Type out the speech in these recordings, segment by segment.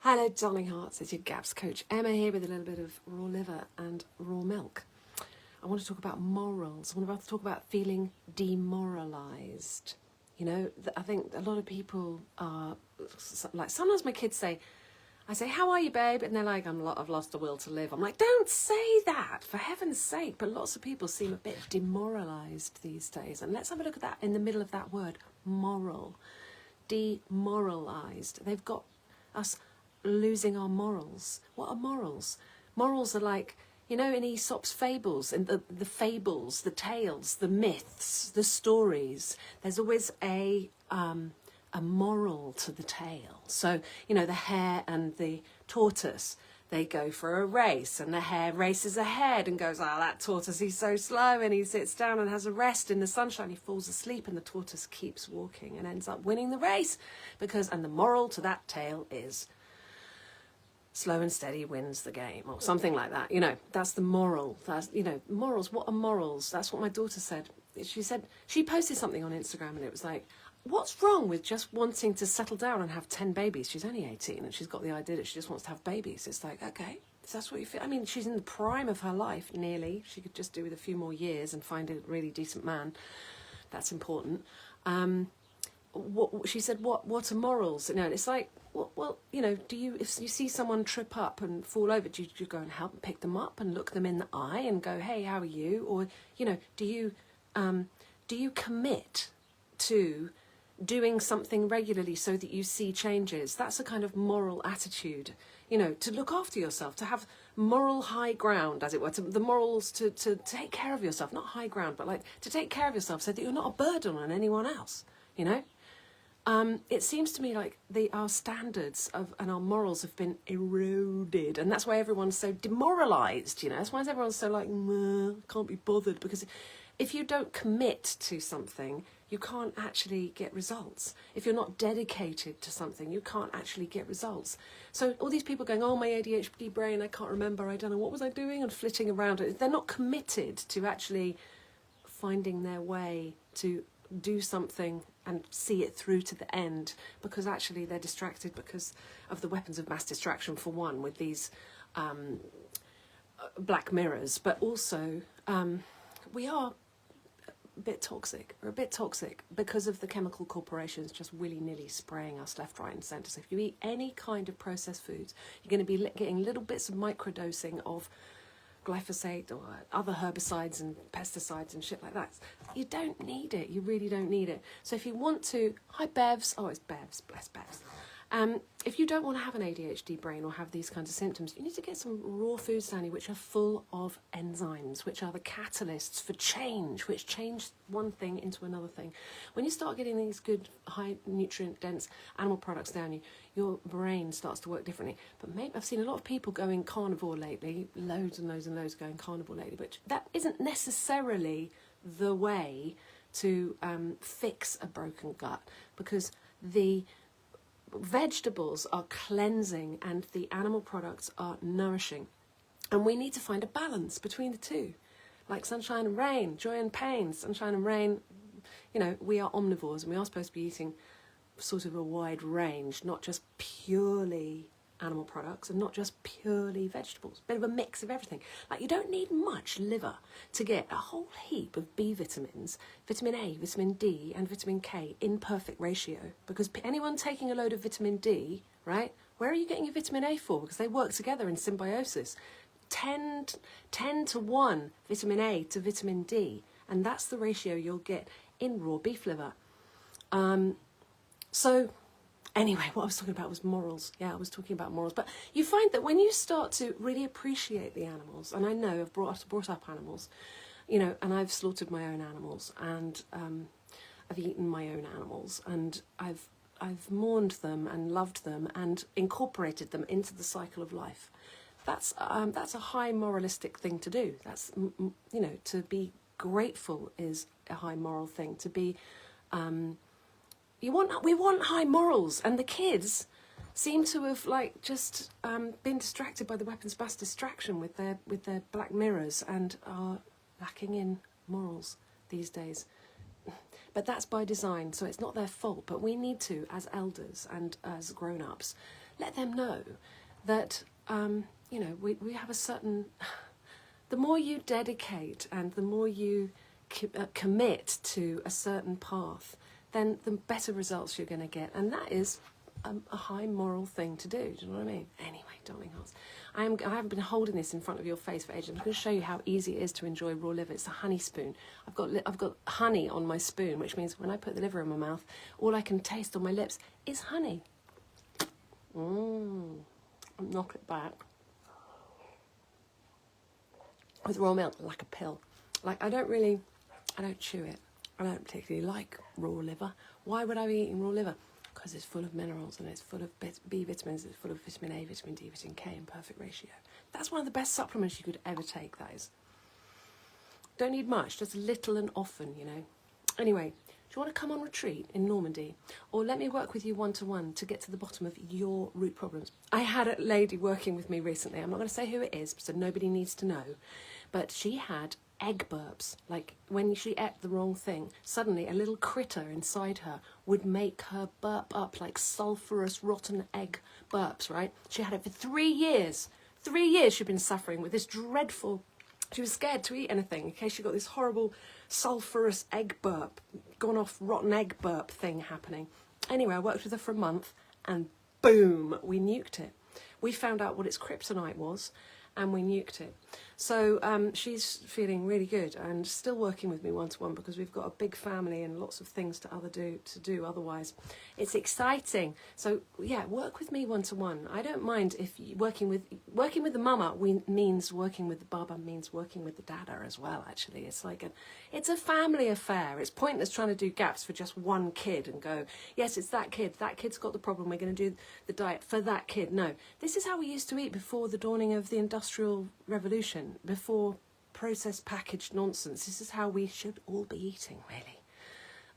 Hello, darling hearts. It's your GAPS coach Emma here with a little bit of raw liver and raw milk. I want to talk about morals. I want to talk about feeling demoralised. You know, I think a lot of people are like, sometimes my kids say, I say, how are you, babe? And they're like, I've lost the will to live. I'm like, don't say that, for heaven's sake. But lots of people seem a bit demoralised these days. And let's have a look at that in the middle of that word, moral. Demoralised. They've got us losing our morals. What are morals? Morals are like, you know, in Aesop's fables, and the fables, the tales, the myths, the stories, there's always a moral to the tale. So, you know, the hare and the tortoise, they go for a race, and the hare races ahead and goes, that tortoise, he's so slow, and he sits down and has a rest in the sunshine. He falls asleep, and the tortoise keeps walking and ends up winning the race and the moral to that tale is slow and steady wins the game, or something like that. You know, that's the moral. That's, you know, morals. What are morals? That's what my daughter said. She posted something on Instagram, and it was like, what's wrong with just wanting to settle down and have 10 babies? She's only 18, and she's got the idea that she just wants to have babies. It's like, okay, if that's what you feel. I mean, she's in the prime of her life, nearly. She could just do with a few more years and find a really decent man. That's important. She said, what are morals? You know, it's like, well, you know, if you see someone trip up and fall over, do you go and help and pick them up and look them in the eye and go, hey, how are you? Or, you know, do you commit to doing something regularly so that you see changes? That's a kind of moral attitude, you know, to look after yourself, to have moral high ground, as it were, the morals to take care of yourself, not high ground, but like to take care of yourself so that you're not a burden on anyone else, you know? It seems to me like our standards and our morals have been eroded, and that's why everyone's so demoralised, you know. That's why everyone's so like, can't be bothered, because if you don't commit to something, you can't actually get results. If you're not dedicated to something, you can't actually get results. So all these people going, my ADHD brain, I can't remember, I don't know, what was I doing? And flitting around. They're not committed to actually finding their way to do something and see it through to the end, because actually they're distracted because of the weapons of mass distraction, for one, with these black mirrors, but also we are a bit toxic. We're a bit toxic because of the chemical corporations just willy-nilly spraying us left, right and centre. So if you eat any kind of processed foods, you're going to be getting little bits of microdosing of glyphosate or other herbicides and pesticides and shit like that. You don't need it. You really don't need it. So if you want to, hi Bevs, it's Bevs, bless Bevs. If you don't want to have an ADHD brain or have these kinds of symptoms, you need to get some raw foods down here which are full of enzymes, which are the catalysts for change, which change one thing into another thing. When you start getting these good, high nutrient dense animal products down you, your brain starts to work differently. But maybe I've seen a lot of people going carnivore lately, loads and loads and loads going carnivore lately, but that isn't necessarily the way to fix a broken gut, because the vegetables are cleansing and the animal products are nourishing, and we need to find a balance between the two, like sunshine and rain, joy and pain. Sunshine and rain, you know, we are omnivores and we are supposed to be eating sort of a wide range, not just purely animal products and not just purely vegetables, bit of a mix of everything. Like, you don't need much liver to get a whole heap of B vitamins, vitamin A, vitamin D and vitamin K in perfect ratio, because anyone taking a load of vitamin D, right, where are you getting your vitamin A for? Because they work together in symbiosis. 10 to 1 vitamin A to vitamin D, and that's the ratio you'll get in raw beef liver. So anyway, what I was talking about was morals. Yeah, I was talking about morals. But you find that when you start to really appreciate the animals, and I know I've brought up animals, you know, and I've slaughtered my own animals, and I've eaten my own animals, and I've mourned them and loved them and incorporated them into the cycle of life. That's a high moralistic thing to do. That's, you know, to be grateful is a high moral thing. To be we want high morals, and the kids seem to have like just been distracted by the weapons of mass distraction with their black mirrors, and are lacking in morals these days. But that's by design, so it's not their fault. But we need to, as elders and as grown-ups, let them know that, you know, we have a certain... The more you dedicate and the more you commit to a certain path, then the better results you're going to get. And that is a high moral thing to do. Do you know what I mean? Anyway, darling hearts, I haven't been holding this in front of your face for ages. I'm going to show you how easy it is to enjoy raw liver. It's a honey spoon. I've got honey on my spoon, which means when I put the liver in my mouth, all I can taste on my lips is honey. Knock it back. With raw milk, like a pill. Like, I don't chew it. I don't particularly like raw liver. Why would I be eating raw liver? Because it's full of minerals and it's full of B vitamins, it's full of vitamin A, vitamin D, vitamin K in perfect ratio. That's one of the best supplements you could ever take, that is. Don't need much, just little and often, you know. Anyway, do you want to come on retreat in Normandy? Or let me work with you one-to-one to get to the bottom of your root problems? I had a lady working with me recently. I'm not going to say who it is, so nobody needs to know. But she had egg burps. Like, when she ate the wrong thing, suddenly a little critter inside her would make her burp up like sulphurous, rotten egg burps, right? She had it for 3 years. 3 years she'd been suffering with this dreadful... She was scared to eat anything in case she got this horrible sulphurous egg burp, gone off rotten egg burp thing happening. Anyway, I worked with her for a month and boom, we nuked it. We found out what its kryptonite was and we nuked it. So she's feeling really good and still working with me one-to-one because we've got a big family and lots of things to do otherwise. It's exciting. So yeah, work with me one-to-one. I don't mind if working with the mama means working with the baba means working with the dada as well, actually. It's like it's a family affair. It's pointless trying to do gaps for just one kid and go, yes, it's that kid. That kid's got the problem. We're going to do the diet for that kid. No, this is how we used to eat before the dawning of the Industrial Revolution, before processed packaged nonsense. This is how we should all be eating, really.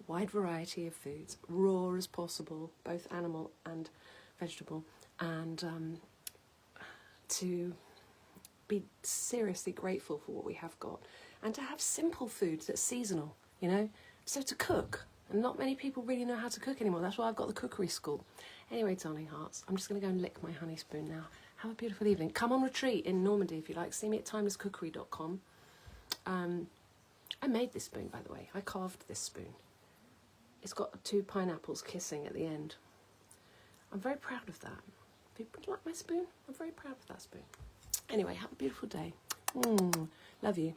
A wide variety of foods, raw as possible, both animal and vegetable, and to be seriously grateful for what we have got, and to have simple foods that's seasonal, you know. So to cook, and not many people really know how to cook anymore. That's why I've got the cookery school. Anyway, darling hearts, I'm just going to go and lick my honey spoon now. Have a beautiful evening. Come on retreat in Normandy if you like. See me at timelesscookery.com. I made this spoon, by the way. I carved this spoon. It's got 2 pineapples kissing at the end. I'm very proud of that. People like my spoon? I'm very proud of that spoon. Anyway, have a beautiful day. Love you.